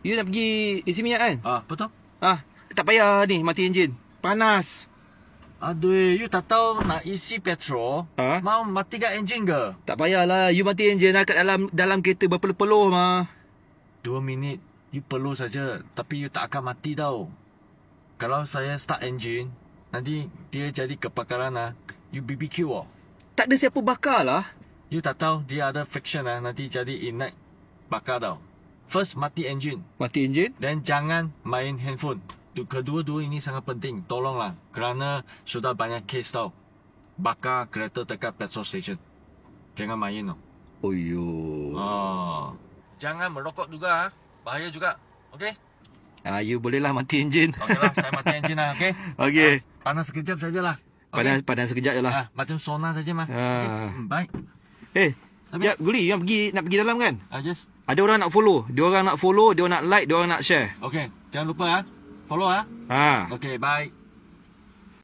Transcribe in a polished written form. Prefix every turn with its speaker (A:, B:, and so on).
A: You nak pergi isi minyak kan?
B: Betul.
A: Tak payah ni mati enjin. Panas.
B: Aduh, you tak tahu nak isi petrol, mau matikan enjin ke?
A: Tak payahlah, you mati enjin lah kat dalam kereta berpeluh-peluh mah.
B: 2 minit, you perlu saja. Tapi you tak akan mati tau. Kalau saya start enjin, nanti dia jadi kebakaran lah. You BBQ oh.
A: Tak ada siapa bakar lah.
B: You tak tahu dia ada friction lah, nanti jadi ignite bakar tau. First mati enjin.
A: Mati enjin?
B: Dan jangan main handphone. Kedua-dua ini sangat penting. Tolonglah. Kerana sudah banyak kes tau. Bakar kereta dekat petrol station. Jangan main tau.
A: Oh yo.
B: Jangan merokok juga. Bahaya juga. Okay?
A: You bolehlah mati enjin.
B: Okay lah, saya mati enjin lah. Okay?
A: Okay.
B: Panas sekejap sajalah. Okay?
A: Panas sekejap je lah.
B: Macam sauna saja mah. Okay? Baik.
A: Ya, Guli, nak pergi dalam kan?
B: Yes.
A: Ada orang nak follow. Dia orang nak follow, dia orang nak like, dia orang nak share.
B: Okay. Jangan lupa Follow
A: Ha.
B: Okay, bye.